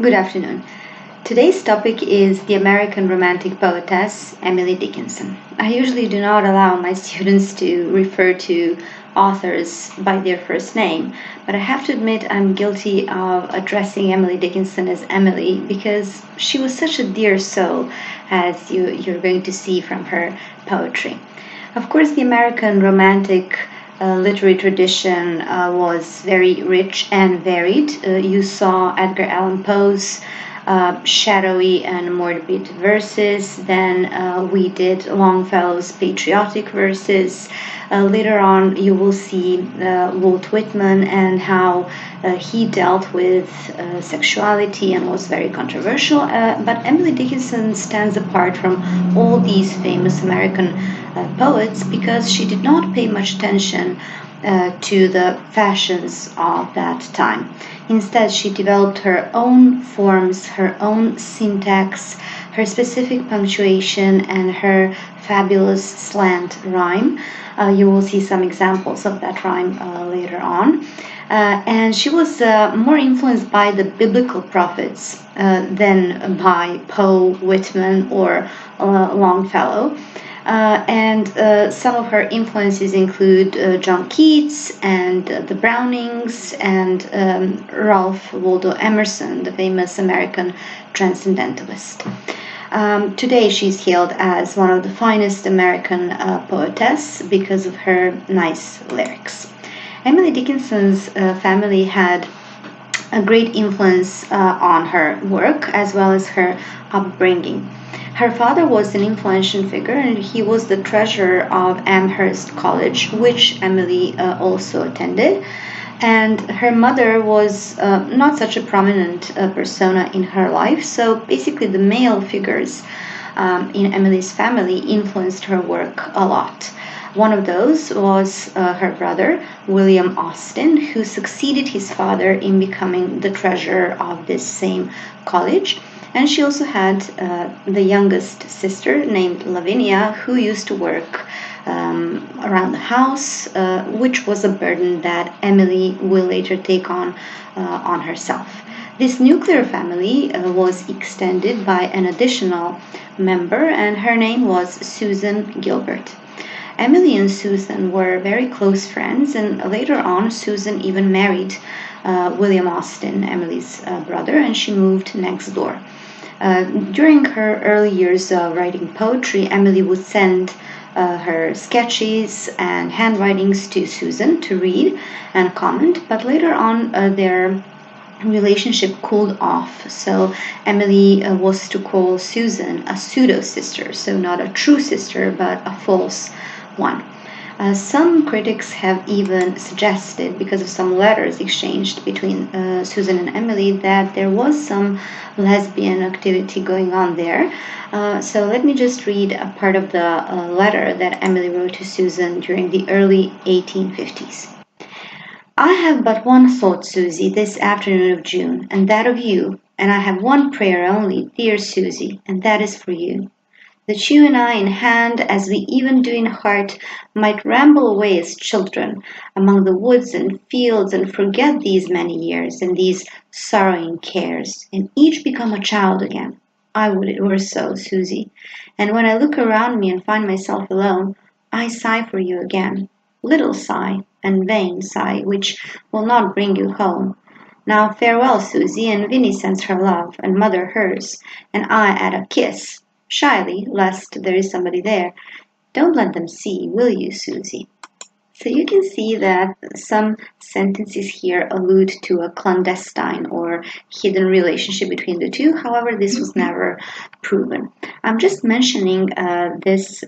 Good afternoon. Today's topic is the American Romantic poetess Emily Dickinson. I usually do not allow my students to refer to authors by their first name, but I have to admit I'm guilty of addressing Emily Dickinson as Emily because she was such a dear soul, as you're going to see from her poetry. Of course, the American Romantic literary tradition was very rich and varied. You saw Edgar Allan Poe's shadowy and morbid verses. Then we did Longfellow's patriotic verses. Later on, you will see Walt Whitman and how he dealt with sexuality and was very controversial. But Emily Dickinson stands apart from all these famous American poets because she did not pay much attention to the fashions of that time. Instead, she developed her own forms, her own syntax, her specific punctuation, and her fabulous slant rhyme. You will see some examples of that rhyme later on. And she was more influenced by the biblical prophets than by Poe, Whitman, or Longfellow. And some of her influences include John Keats and the Brownings and Ralph Waldo Emerson, the famous American transcendentalist. Today, she's hailed as one of the finest American poetess because of her nice lyrics. Emily Dickinson's family had a great influence on her work as well as her upbringing. Her father was an influential figure and he was the treasurer of Amherst College, which Emily also attended. And her mother was not such a prominent persona in her life, so basically the male figures in Emily's family influenced her work a lot. One of those was her brother, William Austin, who succeeded his father in becoming the treasurer of this same college. And she also had the youngest sister named Lavinia, who used to work around the house, which was a burden that Emily will later take on herself. This nuclear family was extended by an additional member, and her name was Susan Gilbert. Emily and Susan were very close friends, and later on, Susan even married William Austin, Emily's brother, and she moved next door. During her early years of writing poetry, Emily would send her sketches and handwritings to Susan to read and comment, but later on their relationship cooled off. So Emily was to call Susan a pseudo sister, so not a true sister, but a false one. Some critics have even suggested, because of some letters exchanged between Susan and Emily, that there was some lesbian activity going on there. So let me just read a part of the letter that Emily wrote to Susan during the early 1850s. I have but one thought, Susie, this afternoon of June, and that of you, and I have one prayer only, dear Susie, and that is for you. That you and I in hand, as we even do in heart, might ramble away as children among the woods and fields and forget these many years and these sorrowing cares, and each become a child again. I would it were so, Susie. And when I look around me and find myself alone, I sigh for you again. Little sigh, and vain sigh, which will not bring you home. Now farewell, Susie, and Vinnie sends her love, and mother hers, and I add a kiss shyly, lest there is somebody there. Don't let them see, will you, Susie? So you can see that some sentences here allude to a clandestine or hidden relationship between the two. However, this was never proven. I'm just mentioning this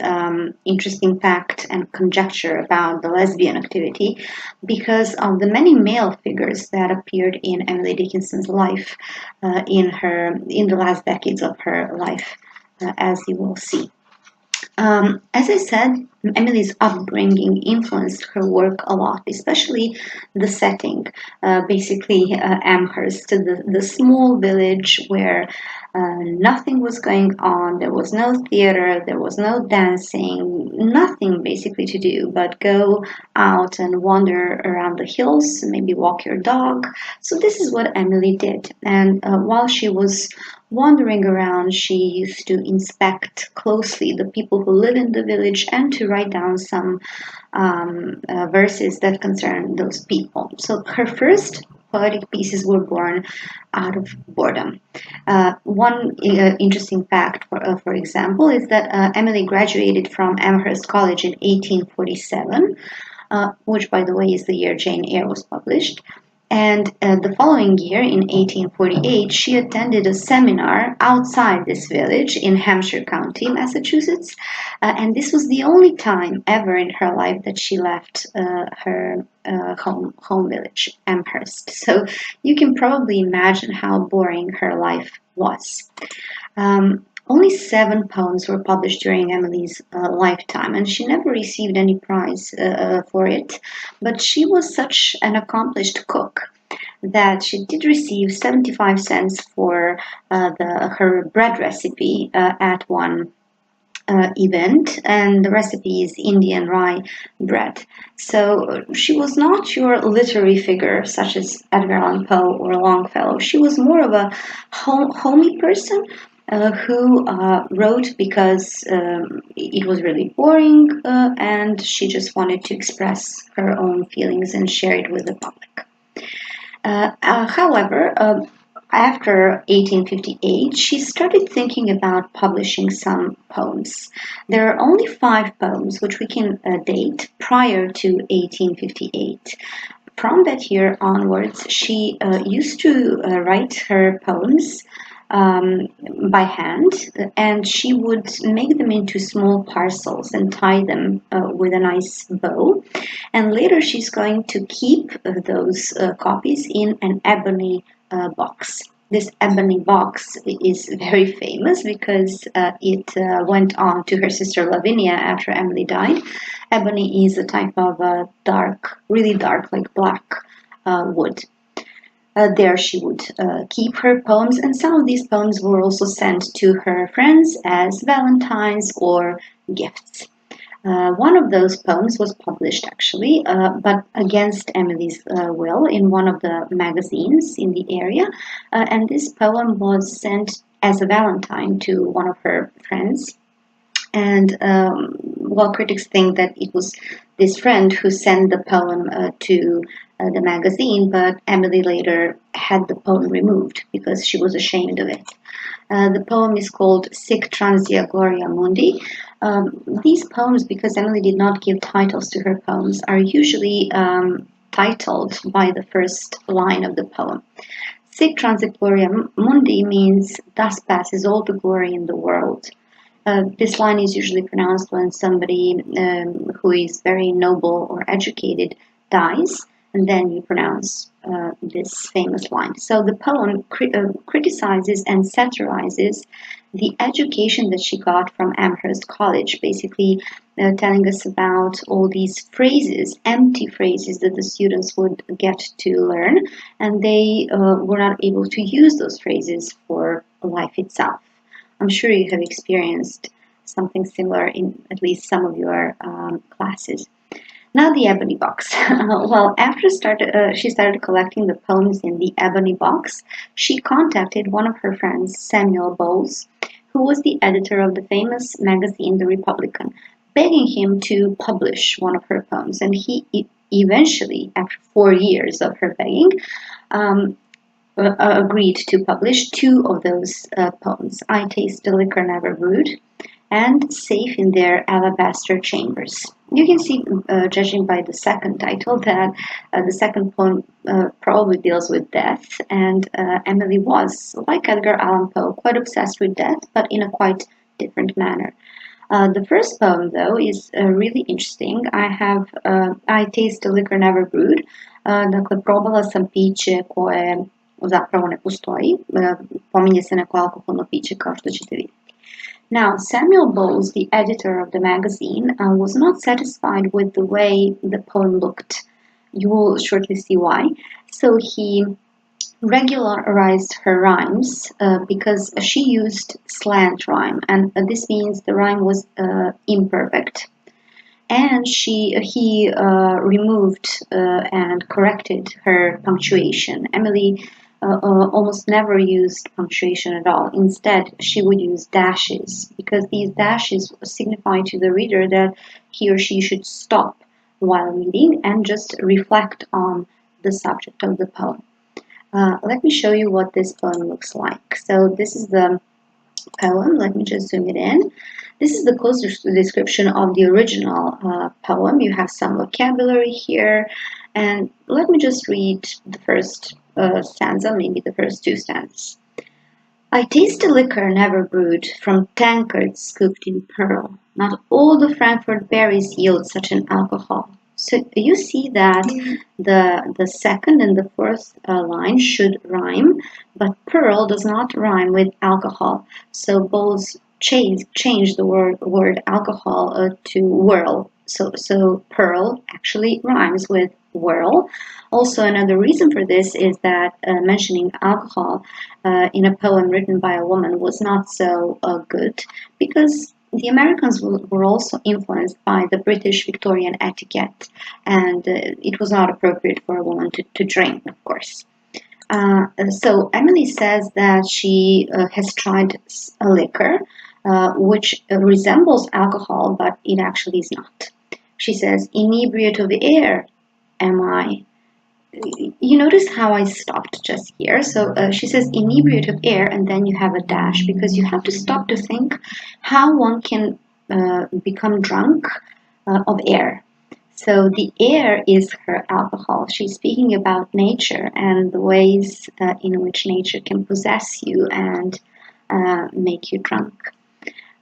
interesting fact and conjecture about the lesbian activity because of the many male figures that appeared in Emily Dickinson's life in the last decades of her life, as you will see. As I said, Emily's upbringing influenced her work a lot, especially the setting. Basically, Amherst, the small village where nothing was going on. There was no theater, there was no dancing, nothing basically to do but go out and wander around the hills, maybe walk your dog. So, this is what Emily did. And while she was wandering around, she used to inspect closely the people who live in the village and to write down some verses that concern those people. So her first poetic pieces were born out of boredom. One interesting fact, for example, is that Emily graduated from Amherst College in 1847, which, by the way, is the year Jane Eyre was published. And the following year, in 1848, she attended a seminar outside this village in Hampshire County, Massachusetts. And this was the only time ever in her life that she left her home village, Amherst. So you can probably imagine how boring her life was. Only 7 poems were published during Emily's lifetime, and she never received any prize for it. But she was such an accomplished cook that she did receive 75 cents for her bread recipe at one event, and the recipe is Indian rye bread. So she was not your literary figure such as Edgar Allan Poe or Longfellow. She was more of a homey person who wrote because it was really boring and she just wanted to express her own feelings and share it with the public. However, after 1858, she started thinking about publishing some poems. There are only 5 poems which we can date prior to 1858. From that year onwards, she used to write her poems um, by hand, and she would make them into small parcels and tie them with a nice bow. And later, she's going to keep those copies in an ebony box. This ebony box is very famous because it went on to her sister Lavinia after Emily died. Ebony is a type of dark, really dark, like black wood. There she would keep her poems, and some of these poems were also sent to her friends as valentines or gifts. One of those poems was published actually, but against Emily's will in one of the magazines in the area. And this poem was sent as a valentine to one of her friends. And while critics think that it was this friend who sent the poem to the magazine, but Emily later had the poem removed because she was ashamed of it. The poem is called Sic Transia Gloria Mundi. These poems, because Emily did not give titles to her poems, are usually titled by the first line of the poem. Sic Transit Gloria Mundi means, thus passes all the glory in the world. This line is usually pronounced when somebody who is very noble or educated dies, and then you pronounce this famous line. So the poem criticizes and satirizes the education that she got from Amherst College, basically telling us about all these phrases, empty phrases that the students would get to learn, and they were not able to use those phrases for life itself. I'm sure you have experienced something similar in at least some of your classes. Now the ebony box. Well, after she started collecting the poems in the ebony box, she contacted one of her friends, Samuel Bowles, who was the editor of the famous magazine The Republican, begging him to publish one of her poems. And he eventually, after 4 years of her begging, agreed to publish 2 of those poems, I Taste the Liquor Never Brewed and Safe in Their Alabaster Chambers. You can see, judging by the second title, that the second poem probably deals with death, and Emily was, like Edgar Allan Poe, quite obsessed with death, but in a quite different manner. The first poem, though, is really interesting. I Taste the Liquor Never Brewed. Dakle, probala sam piće koje zapravo ne postoji. Pominje se neko alkoholno piće, kao što ćete vidjeti. Now, Samuel Bowles, the editor of the magazine, was not satisfied with the way the poem looked. You will shortly see why. So he regularized her rhymes because she used slant rhyme, and this means the rhyme was imperfect. And he removed and corrected her punctuation. Emily almost never used punctuation at all. Instead, she would use dashes because these dashes signify to the reader that he or she should stop while reading and just reflect on the subject of the poem. Let me show you what this poem looks like. So this is the poem. Let me just zoom it in. This is the closest description of the original poem. You have some vocabulary here. And let me just read the first stanza, maybe the first two stanzas. I taste a liquor never brewed from tankards scooped in pearl. Not all the Frankfurt berries yield such an alcohol. So you see that the second and the fourth line should rhyme, but pearl does not rhyme with alcohol. So both change the word alcohol to whirl. So pearl actually rhymes with whirl. Also, another reason for this is that mentioning alcohol in a poem written by a woman was not so good because the Americans were also influenced by the British Victorian etiquette, and it was not appropriate for a woman to drink, of course. So Emily says that she has tried a liquor which resembles alcohol, but it actually is not. She says, inebriate of air am I. You notice how I stopped just here. So she says inebriate of air, and then you have a dash because you have to stop to think how one can become drunk of air. So the air is her alcohol. She's speaking about nature and the ways in which nature can possess you and make you drunk.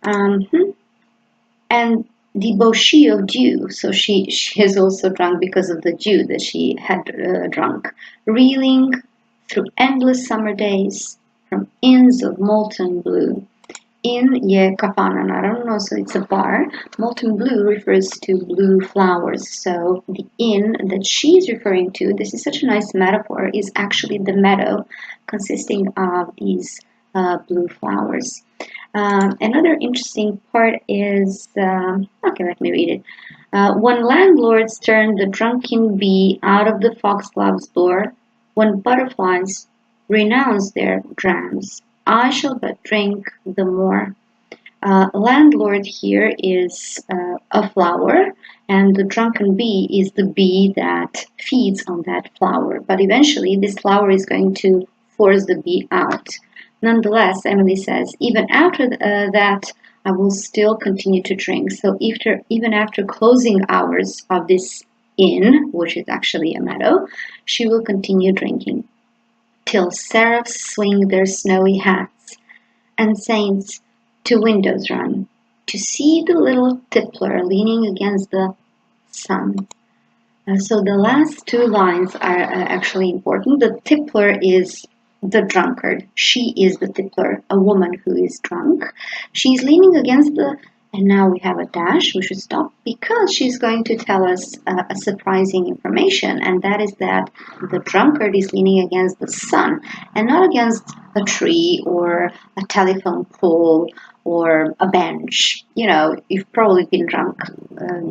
And debauchee of dew, so she is also drunk because of the dew that she had drunk, reeling through endless summer days from inns of molten blue. In Ye Kapanan, I don't know, so it's a bar. Molten blue refers to blue flowers. So the inn that she's referring to, this is such a nice metaphor, is actually the meadow consisting of these blue flowers. Another interesting part is, okay, let me read it. When landlords turn the drunken bee out of the foxglove's door, when butterflies renounce their drams, I shall but drink the more. Landlord here is a flower, and the drunken bee is the bee that feeds on that flower. But eventually, this flower is going to force the bee out. Nonetheless, Emily says, even after that, I will still continue to drink. So even after closing hours of this inn, which is actually a meadow, she will continue drinking till seraphs swing their snowy hats and saints to windows run to see the little tippler leaning against the sun. So the last two lines are actually important. The tippler is the drunkard. She is the tippler, a woman who is drunk. She's leaning against the, and now we have a dash. We should stop because she's going to tell us a surprising information, and that is that the drunkard is leaning against the sun and not against a tree or a telephone pole or a bench. You know, you've probably been drunk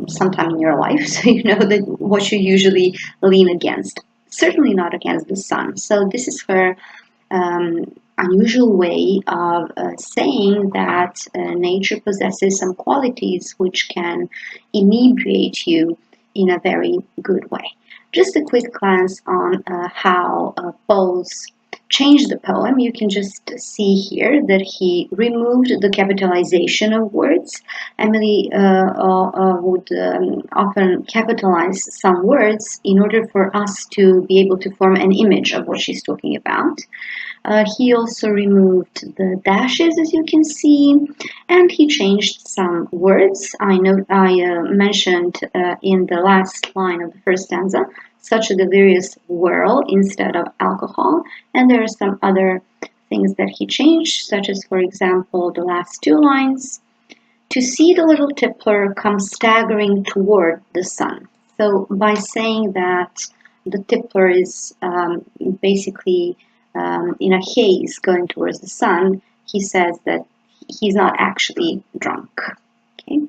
sometime in your life, so you know that what you usually lean against. Certainly not against the sun. So this is her unusual way of saying that nature possesses some qualities which can inebriate you in a very good way. Just a quick glance on how Bowles changed the poem. You can just see here that he removed the capitalization of words. Emily would often capitalize some words in order for us to be able to form an image of what she's talking about. He also removed the dashes, as you can see, and he changed some words. I mentioned in the last line of the first stanza, such a delirious whirl instead of alcohol, and there are some other things that he changed, such as, for example, the last two lines. To see the little tippler come staggering toward the sun. So by saying that the tippler is basically in a haze going towards the sun, he says that he's not actually drunk. Okay.